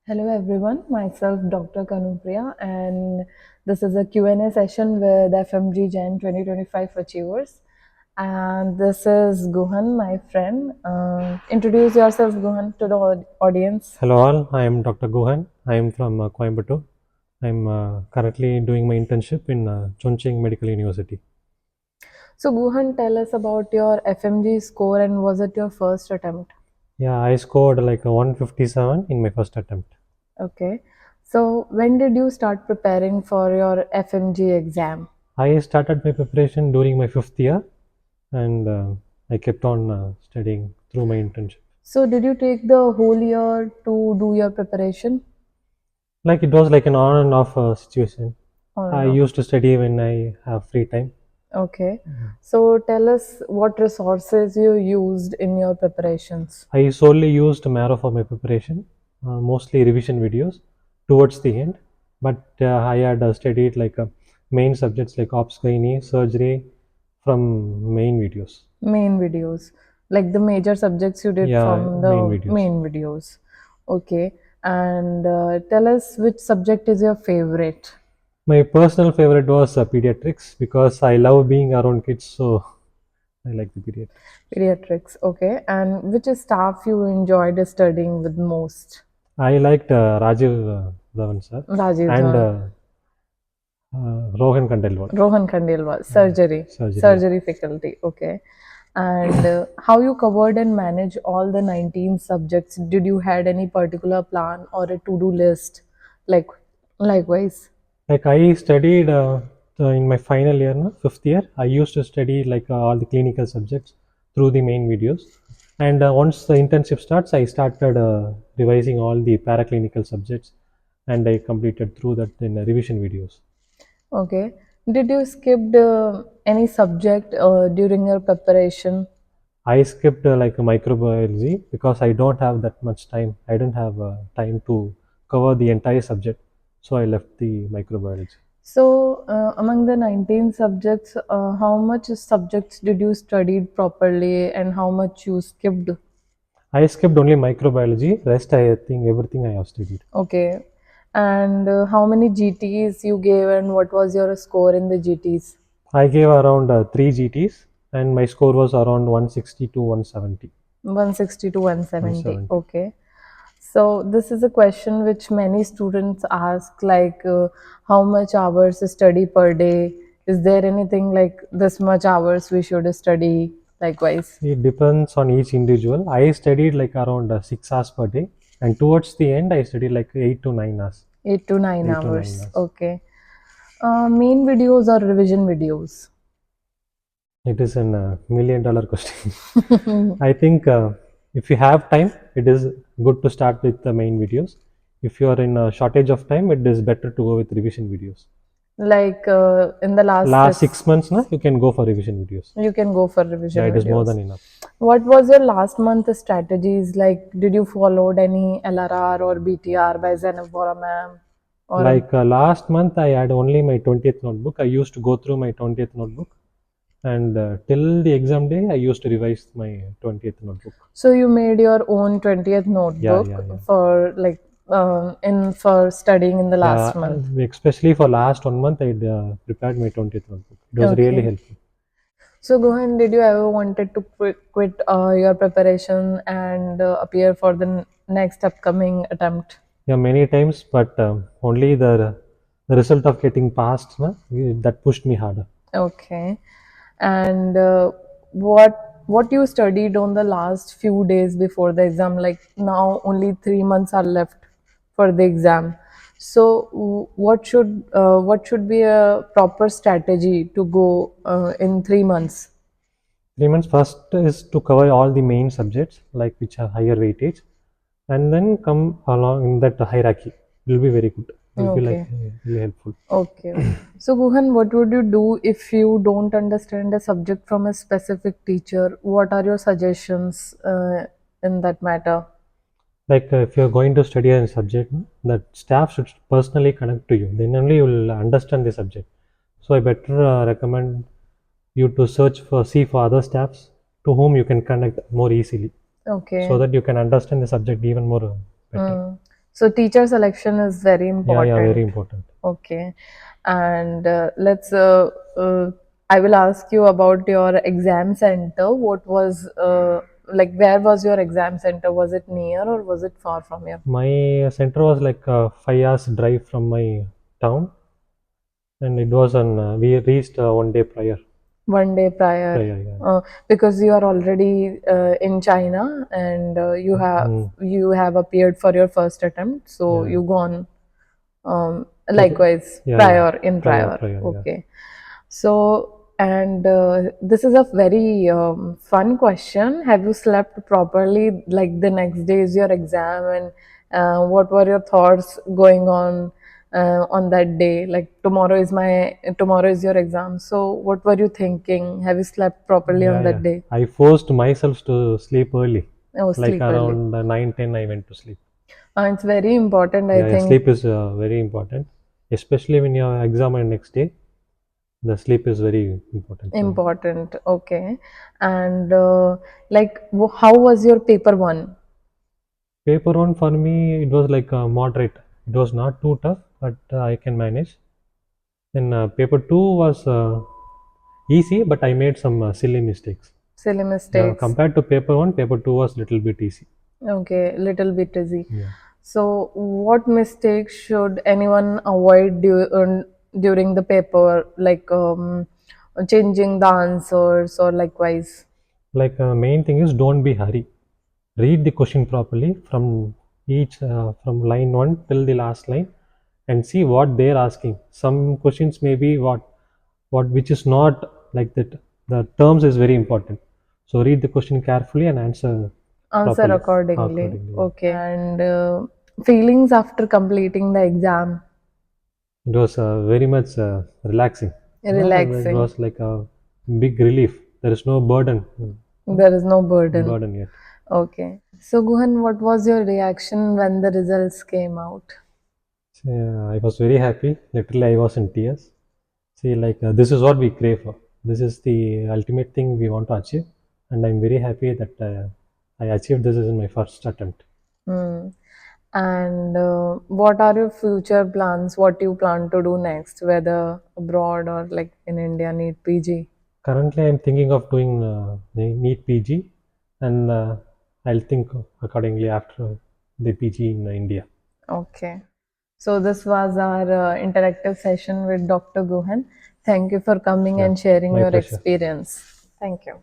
Hello everyone, myself Dr. Kanupriya, and this is a Q&A session with FMG Gen 2025 Achievers. And this is Guhan, my friend. Introduce yourself, Guhan, to the audience. Hello all, I am Dr. Guhan. I am from Coimbatore. I am currently doing my internship in Chongqing Medical University. So, Guhan, tell us about your FMG score and was it your first attempt? Yeah, I scored like a 157 in my first attempt. Okay. So, when did you start preparing for your FMG exam? I started my preparation during my fifth year and I kept on studying through my internship. So, did you take the whole year to do your preparation? Like it was like an on and off situation. Or I no? used to study when I have free time. Okay. So tell us what resources you used in your preparations. I solely used Marrow for my preparation, mostly revision videos towards the end. But I had studied like main subjects like ops gynae, surgery from main videos. Main videos. Like the major subjects you did Yeah, from main the videos. main videos. Okay. And tell us which subject is your favorite. My personal favorite was pediatrics because I love being around kids, so I like the pediatrics. Pediatrics. Okay. And which staff you enjoyed studying with most? I liked Rajiv Dhawan sir Rajiv and Dhawan. Rohan Kandelwal. Rohan Khandelwal, Uh, surgery, surgery. Yeah. surgery faculty. Okay. And how you covered and managed all the 19 subjects? Did you had any particular plan or a to-do list? Like, likewise. Like I studied in my final year, no, fifth year. I used to study like all the clinical subjects through the main videos. And once the internship starts, I started revising all the paraclinical subjects, and I completed through that in revision videos. Okay. Did you skip any subject during your preparation? I skipped like microbiology because I don't have that much time. I didn't have time to cover the entire subject, so I left the microbiology. So, among the 19 subjects, how much subjects did you studied properly and how much you skipped? I skipped only microbiology. Rest, I think everything I have studied. Okay. And how many GTs you gave and what was your score in the GTs? I gave around 3 GTs and my score was around 160 to 170. 160 to 170. 170. Okay. So this is a question which many students ask, like how much hours study per day? Is there anything like this much hours we should study likewise? It depends on each individual. I studied like around 6 hours per day and towards the end I studied like 8 to 9 hours. 8 to 9 8 to 9 hours. hours. Okay. Main videos or revision videos? It is a $1 million question. I think if you have time, it is good to start with the main videos. If you are in a shortage of time, it is better to go with revision videos. Like in the last Last six, 6 months, na, you can go for revision videos. you can go for Yeah, revision it is more videos. than enough. What was your last month strategies? Like, did you followed any LRR or BTR by Zenevora ma'am? Or Like last month, I had only my 20th notebook. I used to go through my 20th notebook, and till the exam day, I used to revise my 20th notebook. so you made your own 20th Yeah, notebook yeah, yeah. for like in for studying in the Yeah, last month. especially for last 1 month, I prepared my 20th notebook. It was really Okay. helpful. So Gohan, did you ever wanted to quit your preparation and appear for the next upcoming attempt? Yeah, many times, but only the result of getting passed, na, that pushed me harder. Okay. And what you studied on the last few days before the exam? Like now only 3 months are left for the exam. So what should be a proper strategy to go in 3 months? 3 months first is to cover all the main subjects, like which have higher weightage, and then come along in that hierarchy. It will be very good. It will be like Okay. really helpful. Okay. So Guhan, what would you do if you don't understand a subject from a specific teacher? What are your suggestions in that matter? Like if you're going to study a subject, that staff should personally connect to you. Then only you will understand the subject. So I better recommend you to see for other staffs to whom you can connect more easily, so Okay. that you can understand the subject even more better. Mm. So teacher selection is very Yeah, yeah, very important. important. Okay. And let's I will ask you about your exam center. What was like where was your exam center? Was it near or was it far from your My center was like 5 hours drive from my town, and it was on. We reached 1 day prior. one day prior? Prior, yeah. Because you are already in China and Mm, you have appeared for your first attempt, so yeah. you gone Okay. likewise Yeah, yeah. prior in Prior, prior. prior, yeah. Okay. So, and this is a very fun question. Have you slept properly? Like the next day is your exam, and what were your thoughts going on that day? Like tomorrow is your exam. So, what were you thinking? Have you slept properly Yeah, on yeah. that day? I forced myself to sleep early. Oh, Like sleep early. around 9, 10, I went to sleep. It's very important, I Yeah, yeah. think. Sleep is very important, especially when you have exam on next day. The sleep is very important for you. Important. Okay. And like, how was your paper one? Paper one for me, it was like moderate. It was not too tough, but I can manage. Then paper two was easy, but I made some silly mistakes. Silly mistakes. Compared to paper one, paper two was little bit easy. Okay, little bit easy. Yeah. So, what mistakes should anyone avoid during the paper, like changing the answers or likewise? Like main thing is don't be hurry. Read the question properly from each from line one till the last line, and see what they're asking. Some questions may be what which is not like that. The terms is very important. So read the question carefully and answer Answer properly. accordingly. Accordingly, yeah. Okay. And feelings after completing the exam, It was very much relaxing. It relaxing. was like a big relief. There is no burden, There is no burden. burden yet. Okay. So, Guhan, what was your reaction when the results came out? So, I was very happy. Literally, I was in tears. See, like this is what we crave for. This is the ultimate thing we want to achieve, and I'm very happy that I achieved this in my first attempt. Hmm. And what are your future plans? What you plan to do next, whether abroad or like in India, need PG? Currently, I'm thinking of doing NEET PG, and I'll think accordingly after the PG in India. Okay. So this was our interactive session with Dr. Guhan. Thank you for coming Yeah, and sharing my your pleasure. experience. Thank you.